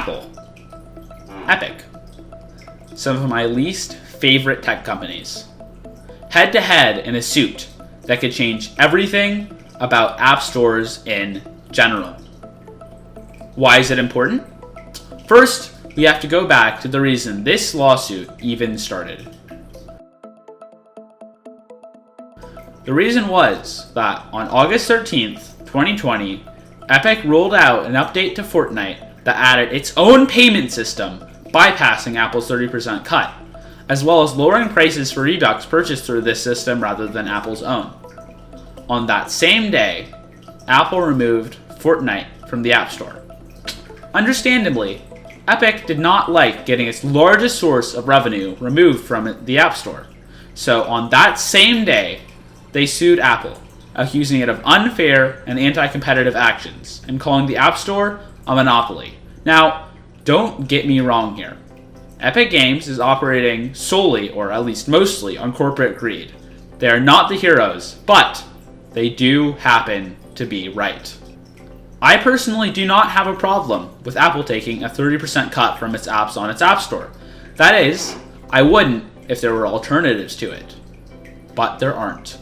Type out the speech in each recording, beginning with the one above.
Apple. Epic. Some of my least favorite tech companies. Head to head in a suit that could change everything about app stores in general. Why is it important? First, we have to go back to the reason this lawsuit even started. The reason was that on August 13th, 2020, Epic rolled out an update to Fortnite that added its own payment system, bypassing Apple's 30% cut, as well as lowering prices for Redux purchased through this system rather than Apple's own. On that same day, Apple removed Fortnite from the App Store. Understandably, Epic did not like getting its largest source of revenue removed from the App Store. So on that same day, they sued Apple, accusing it of unfair and anti-competitive actions and calling the App Store a monopoly. Now, don't get me wrong here. Epic Games is operating solely, or at least mostly, on corporate greed. They are not the heroes, but they do happen to be right. I personally do not have a problem with Apple taking a 30% cut from its apps on its App Store. That is, I wouldn't if there were alternatives to it. But there aren't.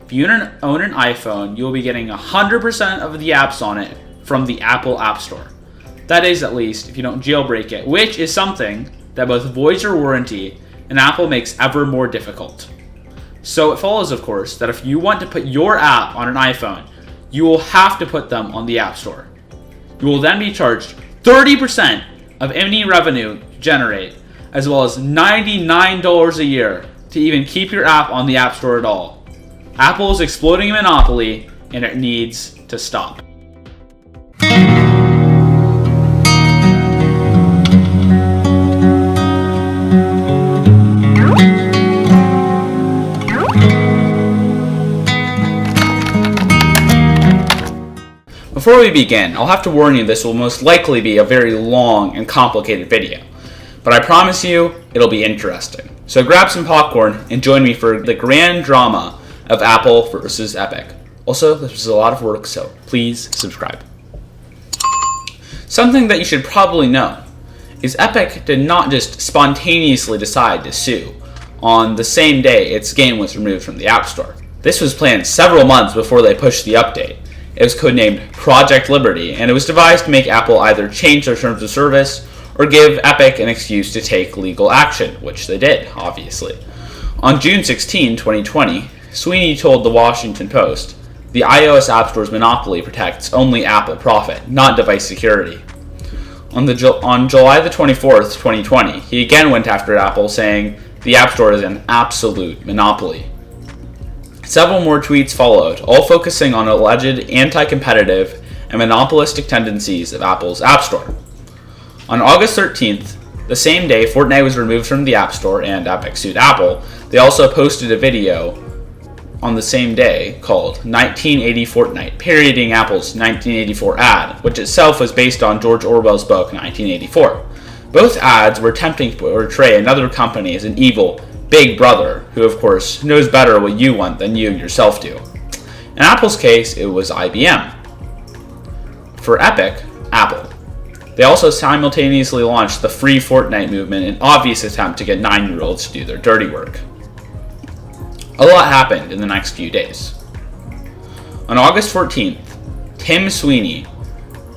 If you own an iPhone, you'll be getting 100% of the apps on it from the Apple App Store. That is, at least, if you don't jailbreak it, which is something that both voids your warranty and Apple makes ever more difficult. So it follows, of course, that if you want to put your app on an iPhone, you will have to put them on the App Store. You will then be charged 30% of any revenue you generate, as well as $99 a year to even keep your app on the App Store at all. Apple is exploiting a monopoly, and it needs to stop. Before we begin, I'll have to warn you this will most likely be a very long and complicated video, but I promise you it'll be interesting. So grab some popcorn and join me for the grand drama of Apple versus Epic. Also, this was a lot of work, so please subscribe. Something that you should probably know is Epic did not just spontaneously decide to sue on the same day its game was removed from the App Store. This was planned several months before they pushed the update. It was codenamed Project Liberty, and it was devised to make Apple either change their terms of service or give Epic an excuse to take legal action, which they did, obviously. On June 16, 2020, Sweeney told the Washington Post, "The iOS App Store's monopoly protects only Apple profit, not device security." On July the 24th, 2020, he again went after Apple, saying the App Store is an absolute monopoly. Several more tweets followed, all focusing on alleged anti-competitive and monopolistic tendencies of Apple's App Store. On August 13th, the same day Fortnite was removed from the App Store and Epic sued Apple, they also posted a video on the same day called 1980 Fortnite, parodying Apple's 1984 ad, which itself was based on George Orwell's book 1984. Both ads were attempting to portray another company as an evil big brother, who of course knows better what you want than you yourself do. In Apple's case, it was IBM. For Epic, Apple. They also simultaneously launched the Free Fortnite movement, an obvious attempt to get 9-year-olds to do their dirty work. A lot happened in the next few days. On August 14th, Tim Sweeney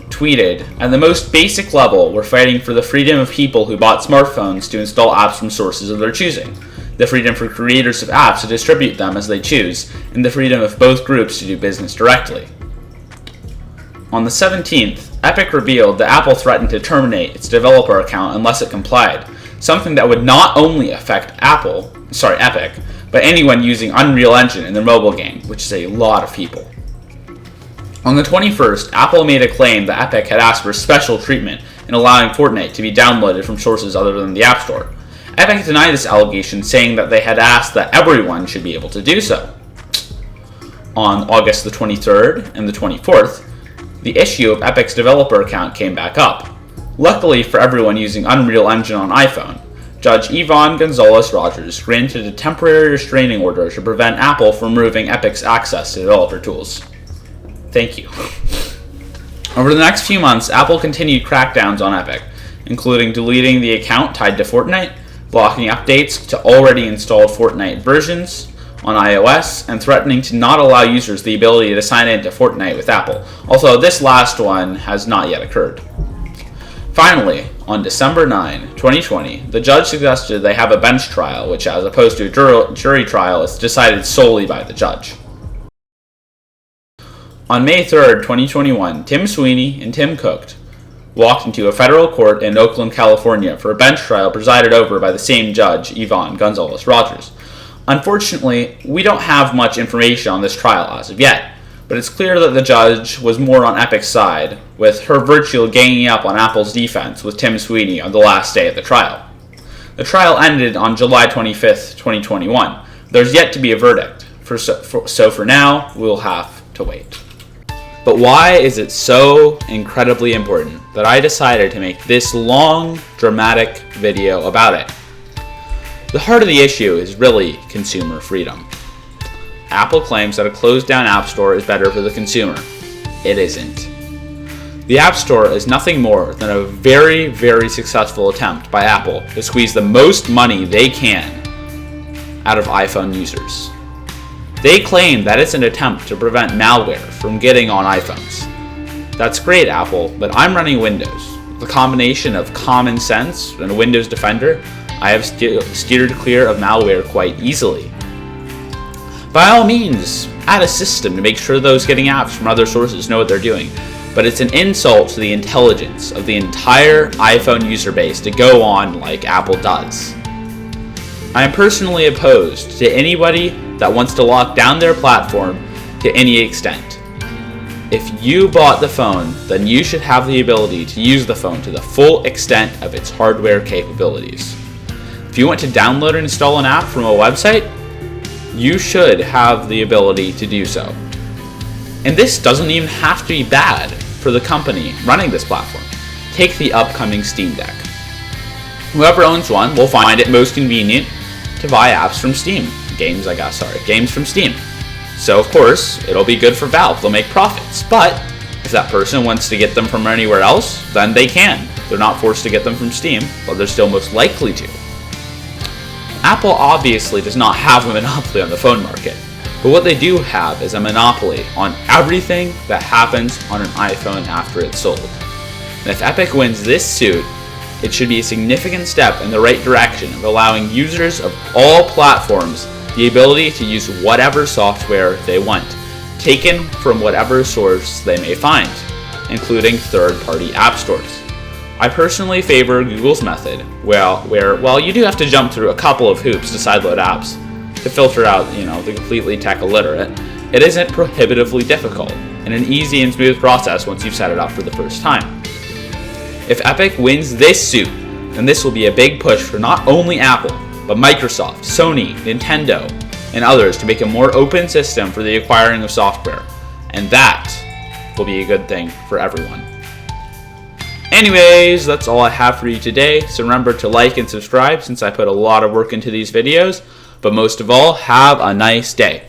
tweeted, "At the most basic level, we're fighting for the freedom of people who bought smartphones to install apps from sources of their choosing, the freedom for creators of apps to distribute them as they choose, and the freedom of both groups to do business directly." On the 17th, Epic revealed that Apple threatened to terminate its developer account unless it complied, something that would not only affect Epic, but anyone using Unreal Engine in their mobile game, which is a lot of people. On the 21st, Apple made a claim that Epic had asked for special treatment in allowing Fortnite to be downloaded from sources other than the App Store. Epic denied this allegation, saying that they had asked that everyone should be able to do so. On August the 23rd and the 24th, the issue of Epic's developer account came back up. Luckily for everyone using Unreal Engine on iPhone, Judge Yvonne Gonzalez-Rogers granted a temporary restraining order to prevent Apple from removing Epic's access to developer tools. Thank you. Over the next few months, Apple continued crackdowns on Epic, including deleting the account tied to Fortnite, blocking updates to already installed Fortnite versions on iOS, and threatening to not allow users the ability to sign in to Fortnite with Apple, although this last one has not yet occurred. Finally, on December 9, 2020, the judge suggested they have a bench trial, which, as opposed to a jury trial, is decided solely by the judge. On May 3, 2021, Tim Sweeney and Tim Cook walked into a federal court in Oakland, California for a bench trial presided over by the same judge, Yvonne Gonzalez-Rogers. Unfortunately, we don't have much information on this trial as of yet, but it's clear that the judge was more on Epic's side, with her virtually ganging up on Apple's defense with Tim Sweeney on the last day of the trial. The trial ended on July 25, 2021. There's yet to be a verdict, so for now, we'll have to wait. But why is it so incredibly important that I decided to make this long, dramatic video about it? The heart of the issue is really consumer freedom. Apple claims that a closed-down App Store is better for the consumer. It isn't. The App Store is nothing more than a very, very successful attempt by Apple to squeeze the most money they can out of iPhone users. They claim that it's an attempt to prevent malware from getting on iPhones. That's great, Apple, but I'm running Windows. The combination of common sense and Windows Defender, I have steered clear of malware quite easily. By all means, add a system to make sure those getting apps from other sources know what they're doing, but it's an insult to the intelligence of the entire iPhone user base to go on like Apple does. I am personally opposed to anybody that wants to lock down their platform to any extent. If you bought the phone, then you should have the ability to use the phone to the full extent of its hardware capabilities. If you want to download and install an app from a website, you should have the ability to do so. And this doesn't even have to be bad for the company running this platform. Take the upcoming Steam Deck. Whoever owns one will find it most convenient to buy apps from Steam. Games from Steam. So of course, it'll be good for Valve, they'll make profits. But if that person wants to get them from anywhere else, then they can. They're not forced to get them from Steam, but they're still most likely to. Apple obviously does not have a monopoly on the phone market, but what they do have is a monopoly on everything that happens on an iPhone after it's sold. And if Epic wins this suit, it should be a significant step in the right direction of allowing users of all platforms the ability to use whatever software they want, taken from whatever source they may find, including third-party app stores. I personally favor Google's method, where you do have to jump through a couple of hoops to sideload apps to filter out, the completely tech illiterate, it isn't prohibitively difficult and an easy and smooth process once you've set it up for the first time. If Epic wins this suit, then this will be a big push for not only Apple, but Microsoft, Sony, Nintendo, and others to make a more open system for the acquiring of software, and that will be a good thing for everyone. Anyways, that's all I have for you today, so remember to like and subscribe since I put a lot of work into these videos, but most of all, have a nice day.